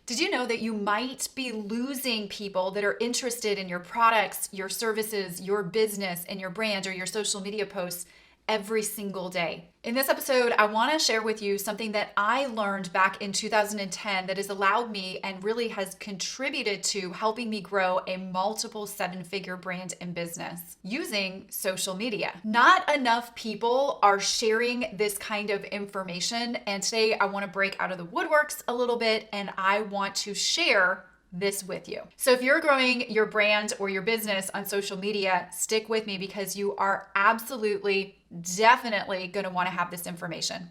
Did you know that you might be losing people that are interested in your products, your services, your business, and your brand or your social media posts every single day? In this episode, I want to share with you something that I learned back in 2010 that has allowed me and really has contributed to helping me grow a multiple seven-figure brand and business using social media. Not enough people are sharing this kind of information, and today I want to break out of the woodworks a little bit and I want to share this with you. So if you're growing your brand or your business on social media, stick with me because you are absolutely, definitely going to want to have this information.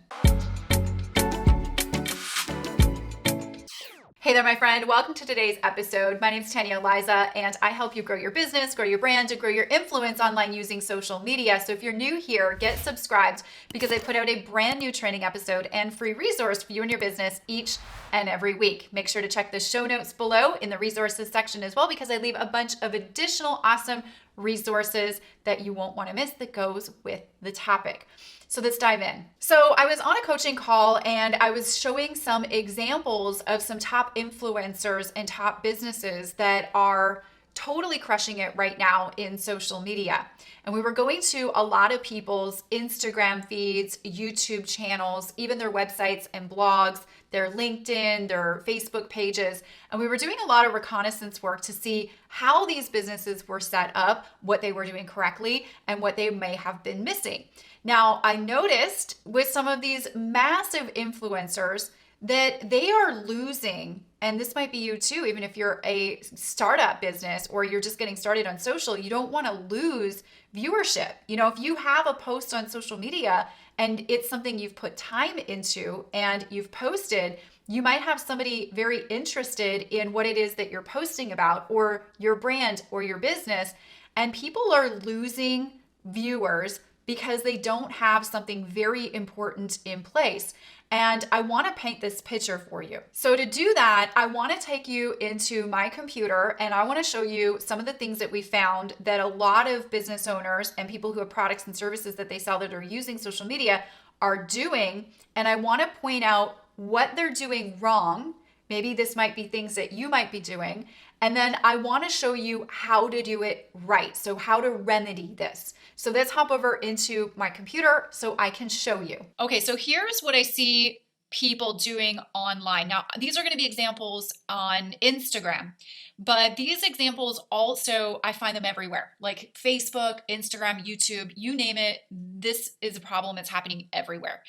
Hey there, my friend. Welcome to today's episode. My name is Tanya, Aliza, and I help you grow your business, grow your brand, and grow your influence online using social media. So if you're new here, get subscribed because I put out a brand new training episode and free resource for you and your business each and every week. Make sure to check the show notes below in the resources section as well because I leave a bunch of additional awesome resources that you won't want to miss that goes with the topic. So let's dive in. So I was on a coaching call and I was showing some examples of some top influencers and top businesses that are totally crushing it right now in social media. And we were going to a lot of people's Instagram feeds, YouTube channels, even their websites and blogs, their LinkedIn, their Facebook pages. And we were doing a lot of reconnaissance work to see how these businesses were set up, what they were doing correctly, and what they may have been missing. Now, I noticed with some of these massive influencers that they are losing, and this might be you too, even if you're a startup business or you're just getting started on social, you don't want to lose viewership. You know, if you have a post on social media and it's something you've put time into and you've posted, you might have somebody very interested in what it is that you're posting about or your brand or your business, and people are losing viewers because they don't have something very important in place. And I want to paint this picture for you. So to do that, I want to take you into my computer and I want to show you some of the things that we found that a lot of business owners and people who have products and services that they sell that are using social media are doing. And I want to point out what they're doing wrong. Maybe this might be things that you might be doing. And then I want to show you how to do it right. So how to remedy this. So let's hop over into my computer so I can show you. Okay, so here's what I see people doing online. Now, these are going to be examples on Instagram, but these examples also, I find them everywhere, like Facebook, Instagram, YouTube, you name it. This is a problem that's happening everywhere.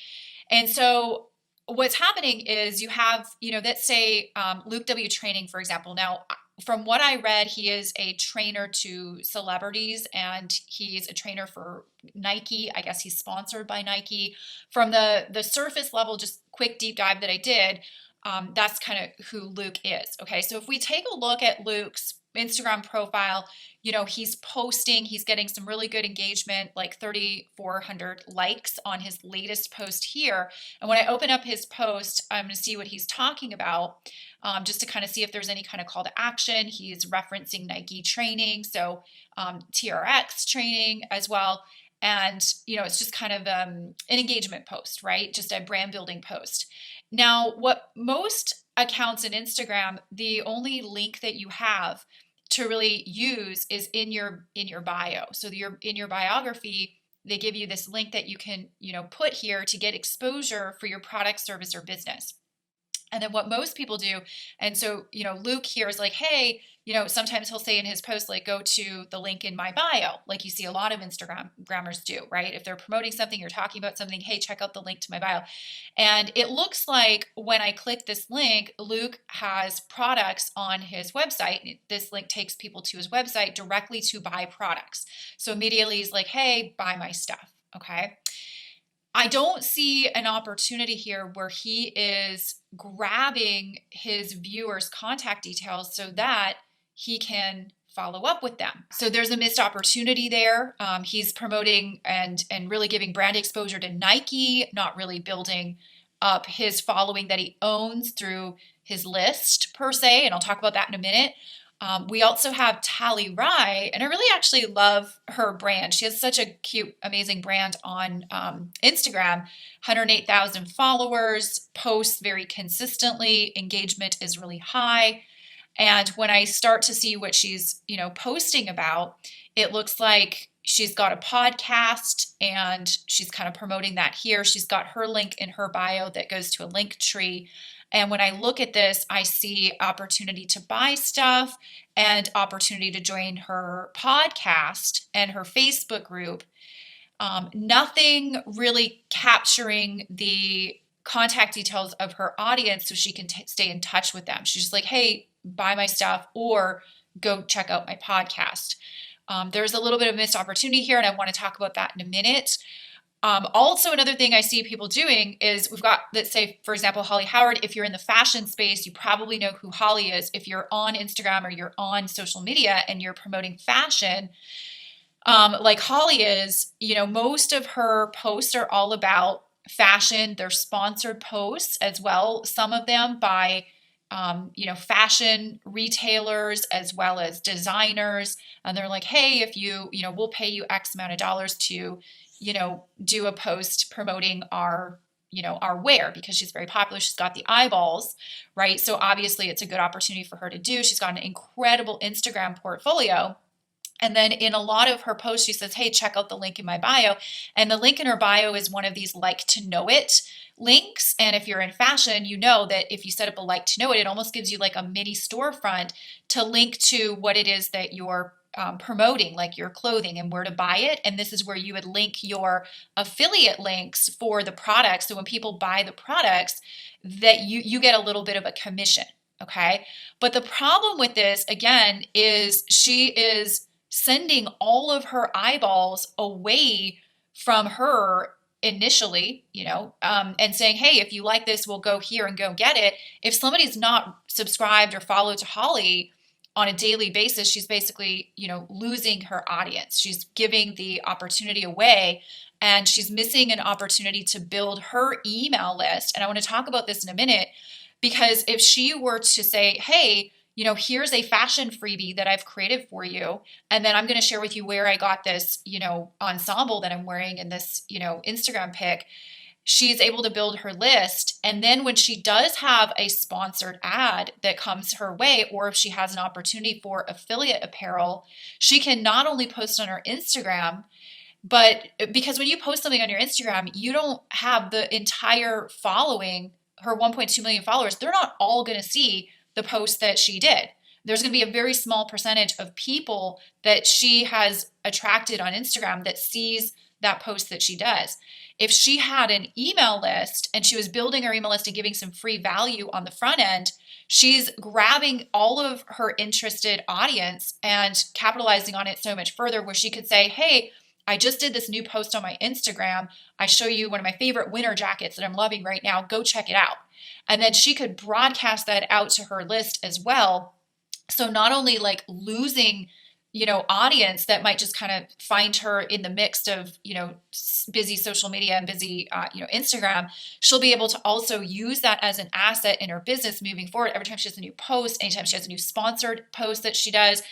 And so what's happening is you have, let's say Luke W. Training, for example. Now, from what I read, he is a trainer to celebrities and he's a trainer for Nike. I guess he's sponsored by Nike. From the surface level, just quick deep dive that I did, that's kind of who Luke is. Okay, so if we take a look at Luke's Instagram profile, he's posting, he's getting some really good engagement, like 3,400 likes on his latest post here. And when I open up his post, I'm going to see what he's talking about, just to kind of see if there's any kind of call to action. He's referencing Nike training, so TRX training as well. And, it's just kind of an engagement post, right? Just a brand building post. Now, what most accounts in Instagram, the only link that you have to really use is in your bio. So in your biography, they give you this link that you can, put here to get exposure for your product, service, or business. And then what most people do, and so, Luke here is like, hey, sometimes he'll say in his post, like, go to the link in my bio, like you see a lot of Instagrammers do, right? If they're promoting something, you're talking about something, hey, check out the link to my bio. And it looks like when I click this link, Luke has products on his website. This link takes people to his website directly to buy products. So immediately he's like, hey, buy my stuff, okay? I don't see an opportunity here where he is grabbing his viewers' contact details so that he can follow up with them. So there's a missed opportunity there. He's promoting and really giving brand exposure to Nike, not really building up his following that he owns through his list per se. And I'll talk about that in a minute. We also have Tally Rye, and I really actually love her brand. She has such a cute, amazing brand on Instagram. 108,000 followers, posts very consistently, engagement is really high. And when I start to see what she's, posting about, it looks like she's got a podcast and she's kind of promoting that here. She's got her link in her bio that goes to a link tree. And when I look at this, I see opportunity to buy stuff and opportunity to join her podcast and her Facebook group. Nothing really capturing the contact details of her audience so she can stay in touch with them. She's just like, hey, buy my stuff or go check out my podcast. There's a little bit of missed opportunity here, and I want to talk about that in a minute. Also, another thing I see people doing is we've got, let's say, for example, Holly Howard. If you're in the fashion space, you probably know who Holly is. If you're on Instagram or you're on social media and you're promoting fashion, like Holly is, most of her posts are all about fashion. They're sponsored posts as well. Some of them by fashion retailers as well as designers. And they're like, hey, if we'll pay you X amount of dollars to, do a post promoting our wear, because she's very popular. She's got the eyeballs, right? So obviously it's a good opportunity for her to do. She's got an incredible Instagram portfolio. And then in a lot of her posts, she says, hey, check out the link in my bio. And the link in her bio is one of these like to know it links. And if you're in fashion, you know that if you set up a like to know it, it almost gives you like a mini storefront to link to what it is that you're promoting, like your clothing and where to buy it. And this is where you would link your affiliate links for the products. So when people buy the products, that you get a little bit of a commission. Okay. But the problem with this, again, is she is sending all of her eyeballs away from her initially, and saying, hey, if you like this, we'll go here and go get it. If somebody's not subscribed or followed to Holly on a daily basis, she's basically, losing her audience. She's giving the opportunity away, and she's missing an opportunity to build her email list. And I want to talk about this in a minute, because if she were to say, hey, here's a fashion freebie that I've created for you, and then I'm going to share with you where I got this, ensemble that I'm wearing in this, Instagram pic. She's able to build her list. And then when she does have a sponsored ad that comes her way, or if she has an opportunity for affiliate apparel, she can not only post on her Instagram, but because when you post something on your Instagram, you don't have the entire following, her 1.2 million followers, they're not all going to see the post that she did. There's going to be a very small percentage of people that she has attracted on Instagram that sees that post that she does. If she had an email list and she was building her email list and giving some free value on the front end, she's grabbing all of her interested audience and capitalizing on it so much further, where she could say, hey, I just did this new post on my Instagram. I show you one of my favorite winter jackets that I'm loving right now. Go check it out. And then she could broadcast that out to her list as well. So not only like losing, audience that might just kind of find her in the mix of, busy social media and busy, Instagram, she'll be able to also use that as an asset in her business moving forward. Every time she has a new post, anytime she has a new sponsored post that she does,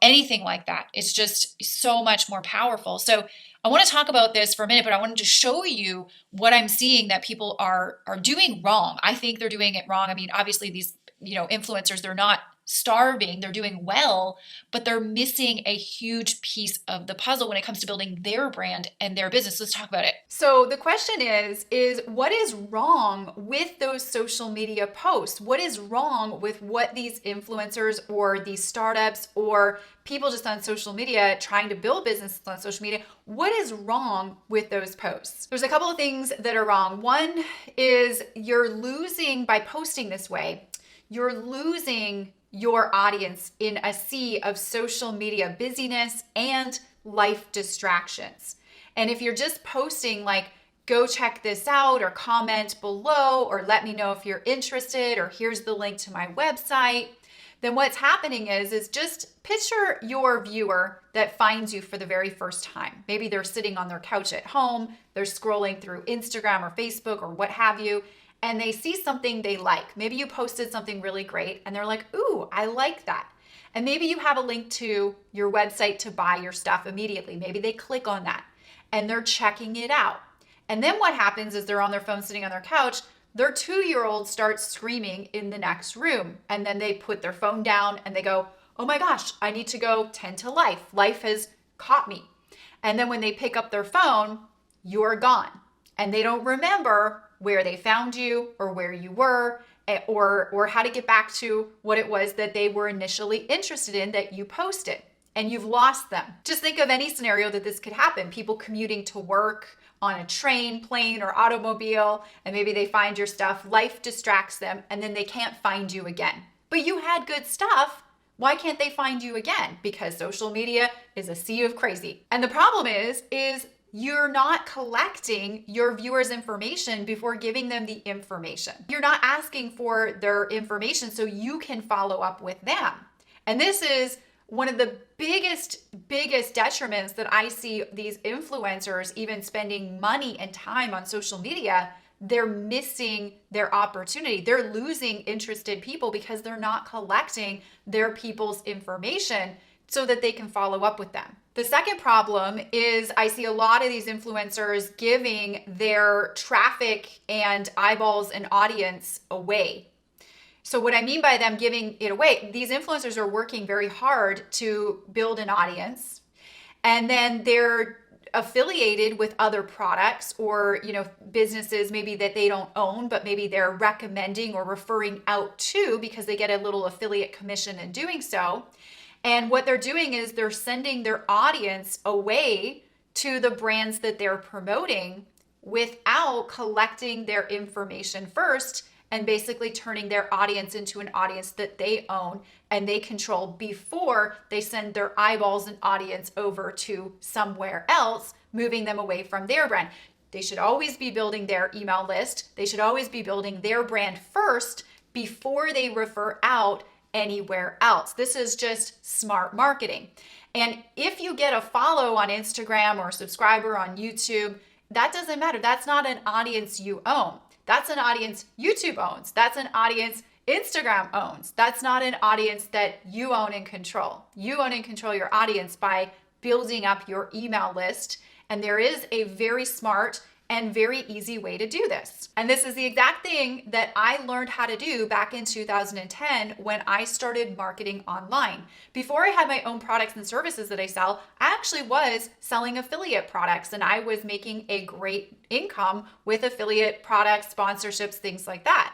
anything like that, it's just so much more powerful. So I want to talk about this for a minute, but I wanted to show you what I'm seeing that people are doing wrong. I think they're doing it wrong. I mean, obviously these, influencers, they're not starving, they're doing well, but they're missing a huge piece of the puzzle when it comes to building their brand and their business. Let's talk about it. So the question is what is wrong with those social media posts? What is wrong with what these influencers or these startups or people just on social media trying to build businesses on social media, what is wrong with those posts? There's a couple of things that are wrong. One is you're losing, by posting this way, you're losing your audience in a sea of social media busyness and life distractions. And if you're just posting like, go check this out, or comment below, or let me know if you're interested, or here's the link to my website, then what's happening is just picture your viewer that finds you for the very first time. Maybe they're sitting on their couch at home, they're scrolling through Instagram or Facebook or what have you, and they see something they like. Maybe you posted something really great and they're like, ooh, I like that. And maybe you have a link to your website to buy your stuff immediately. Maybe they click on that and they're checking it out. And then what happens is they're on their phone sitting on their couch, their 2-year-old starts screaming in the next room. And then they put their phone down and they go, oh my gosh, I need to go tend to life. Life has caught me. And then when they pick up their phone, you're gone. And they don't remember where they found you or where you were or how to get back to what it was that they were initially interested in that you posted. And you've lost them. Just think of any scenario that this could happen. People commuting to work on a train, plane, or automobile, and maybe they find your stuff. Life distracts them, and then they can't find you again. But you had good stuff. Why can't they find you again? Because social media is a sea of crazy. And the problem is you're not collecting your viewers' information before giving them the information. You're not asking for their information so you can follow up with them. And this is one of the biggest detriments that I see these influencers even spending money and time on social media. They're missing their opportunity. They're losing interested people because they're not collecting their people's information so that they can follow up with them. The second problem is I see a lot of these influencers giving their traffic and eyeballs and audience away. So what I mean by them giving it away, these influencers are working very hard to build an audience, and then they're affiliated with other products or, businesses maybe that they don't own, but maybe they're recommending or referring out to because they get a little affiliate commission in doing so. And what they're doing is they're sending their audience away to the brands that they're promoting without collecting their information first and basically turning their audience into an audience that they own and they control before they send their eyeballs and audience over to somewhere else, moving them away from their brand. They should always be building their email list. They should always be building their brand first before they refer out anywhere else. This is just smart marketing. And if you get a follow on Instagram or a subscriber on YouTube, that doesn't matter. That's not an audience you own. That's an audience YouTube owns. That's an audience Instagram owns. That's not an audience that you own and control. You own and control your audience by building up your email list. And there is a very smart and very easy way to do this. And this is the exact thing that I learned how to do back in 2010 when I started marketing online. Before I had my own products and services that I sell, I actually was selling affiliate products and I was making a great income with affiliate products, sponsorships, things like that.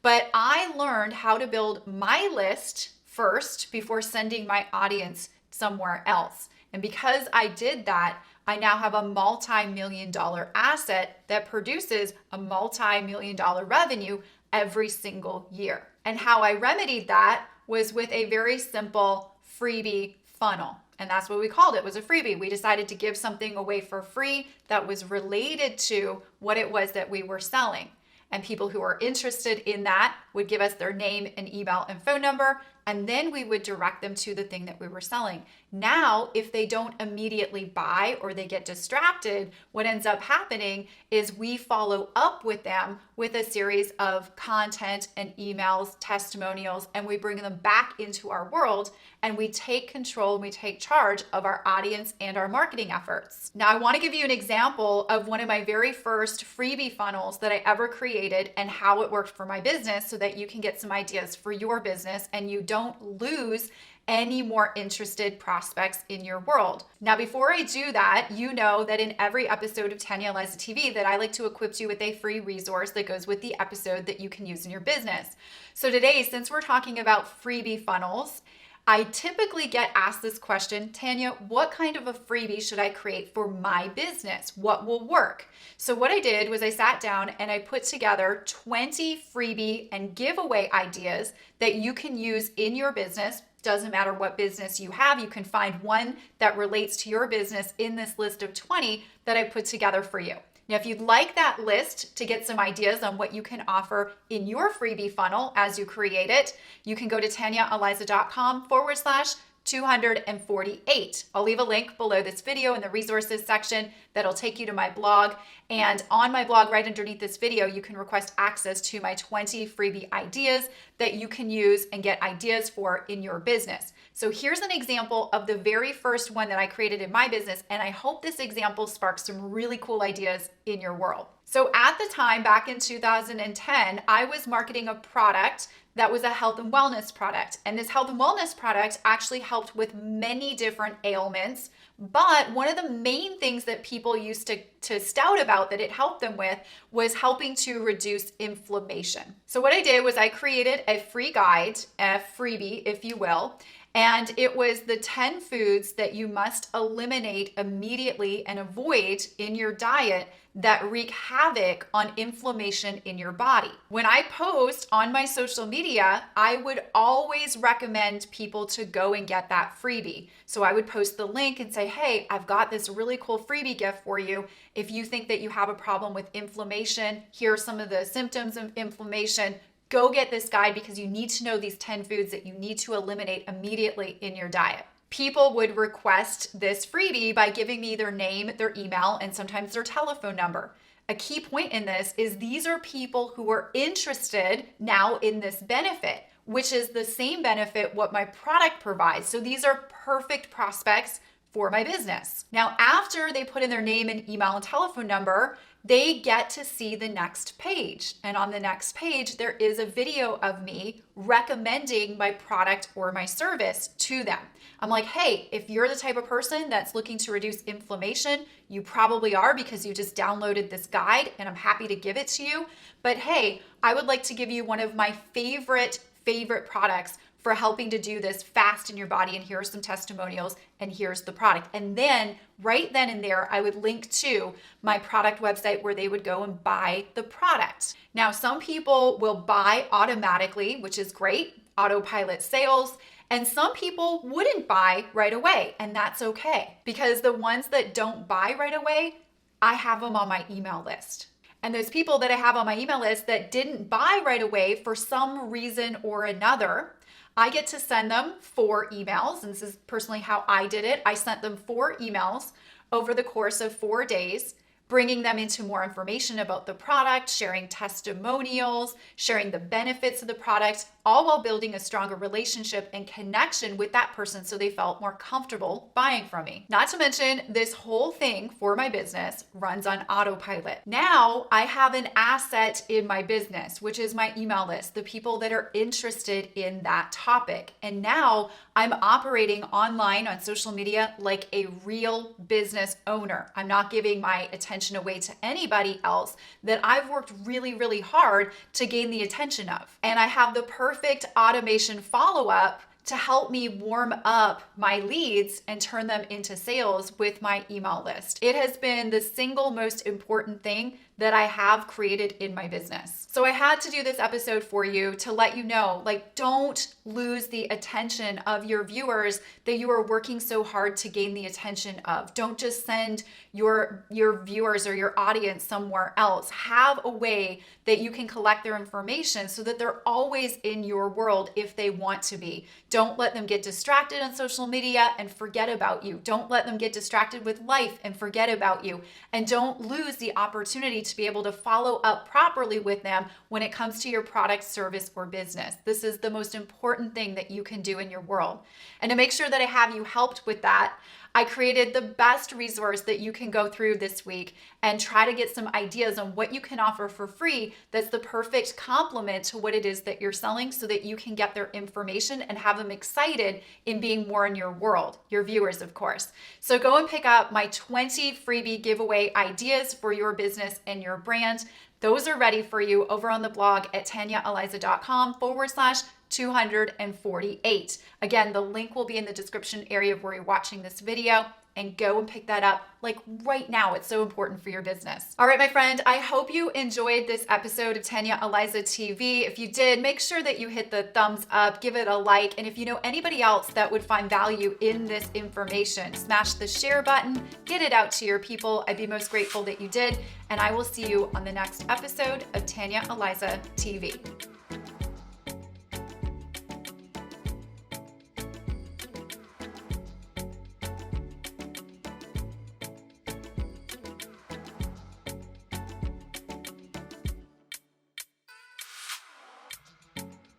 But I learned how to build my list first before sending my audience somewhere else. And because I did that, I now have a multi-million-dollar asset that produces a multi-million-dollar revenue every single year. And how I remedied that was with a very simple freebie funnel. And that's what we called it, was a freebie. We decided to give something away for free that was related to what it was that we were selling. And people who are interested in that would give us their name and email and phone number, and then we would direct them to the thing that we were selling. Now, if they don't immediately buy or they get distracted, what ends up happening is we follow up with them with a series of content and emails, testimonials, and we bring them back into our world and we take control and we take charge of our audience and our marketing efforts. Now, I want to give you an example of one of my very first freebie funnels that I ever created and how it worked for my business so that you can get some ideas for your business and you don't lose any more interested prospects in your world. Now, before I do that, you know that in every episode of Tanya Aliza TV that I like to equip you with a free resource that goes with the episode that you can use in your business. So today, since we're talking about freebie funnels, I typically get asked this question, Tanya, what kind of a freebie should I create for my business? What will work? So what I did was I sat down and I put together 20 freebie and giveaway ideas that you can use in your business. Doesn't matter what business you have, you can find one that relates to your business in this list of 20 that I put together for you. Now, if you'd like that list to get some ideas on what you can offer in your freebie funnel as you create it, you can go to tanyaaliza.com/freebie 248. I'll leave a link below this video in the resources section that'll take you to my blog. And on my blog, right underneath this video, you can request access to my 20 freebie ideas that you can use and get ideas for in your business. So here's an example of the very first one that I created in my business, and I hope this example sparks some really cool ideas in your world. So at the time, back in 2010, I was marketing a product that was a health and wellness product. And this health and wellness product actually helped with many different ailments. But one of the main things that people used to stout about that it helped them with was helping to reduce inflammation. So what I did was I created a free guide, a freebie, if you will, and it was the 10 foods that you must eliminate immediately and avoid in your diet that wreak havoc on inflammation in your body. When I post on my social media, I would always recommend people to go and get that freebie. So I would post the link and say, hey, I've got this really cool freebie gift for you. If you think that you have a problem with inflammation, here are some of the symptoms of inflammation. Go get this guide because you need to know these 10 foods that you need to eliminate immediately in your diet. People would request this freebie by giving me their name, their email, and sometimes their telephone number. A key point in this is these are people who are interested now in this benefit, which is the same benefit what my product provides. So these are perfect prospects for my business. Now, after they put in their name and email and telephone number, they get to see the next page. And on the next page, there is a video of me recommending my product or my service to them. I'm like, hey, if you're the type of person that's looking to reduce inflammation, you probably are because you just downloaded this guide and I'm happy to give it to you. But hey, I would like to give you one of my favorite products for helping to do this fast in your body. And here are some testimonials and here's the product. And then right then and there, I would link to my product website where they would go and buy the product. Now, some people will buy automatically, which is great, autopilot sales. And some people wouldn't buy right away, and that's okay. Because the ones that don't buy right away, I have them on my email list. And those people that I have on my email list that didn't buy right away for some reason or another, I get to send them 4 emails. And this is personally how I did it. I sent them 4 emails over the course of 4 days, bringing them into more information about the product, sharing testimonials, sharing the benefits of the product, all while building a stronger relationship and connection with that person so they felt more comfortable buying from me. Not to mention, this whole thing for my business runs on autopilot. Now I have an asset in my business, which is my email list, the people that are interested in that topic. And now I'm operating online on social media like a real business owner. I'm not giving my attention away to anybody else that I've worked really, really hard to gain the attention of. And I have the perfect automation follow-up to help me warm up my leads and turn them into sales with my email list. It has been the single most important thing that I have created in my business. So I had to do this episode for you to let you know, like, don't lose the attention of your viewers that you are working so hard to gain the attention of. Don't just send your viewers or your audience somewhere else. Have a way that you can collect their information so that they're always in your world if they want to be. Don't let them get distracted on social media and forget about you. Don't let them get distracted with life and forget about you. And don't lose the opportunity to be able to follow up properly with them when it comes to your product, service, or business. This is the most important thing that you can do in your world. And to make sure that I have you helped with that, I created the best resource that you can go through this week and try to get some ideas on what you can offer for free that's the perfect complement to what it is that you're selling so that you can get their information and have them excited in being more in your world, your viewers, of course. So go and pick up my 20 freebie giveaway ideas for your business and your brand. Those are ready for you over on the blog at tanyaaliza.com/248. Again, the link will be in the description area of where you're watching this video, and go and pick that up like right now. It's so important for your business. All right, my friend, I hope you enjoyed this episode of Tanya Aliza TV. If you did, make sure that you hit the thumbs up, give it a like, and if you know anybody else that would find value in this information, smash the share button, get it out to your people. I'd be most grateful that you did, and I will see you on the next episode of Tanya Aliza TV.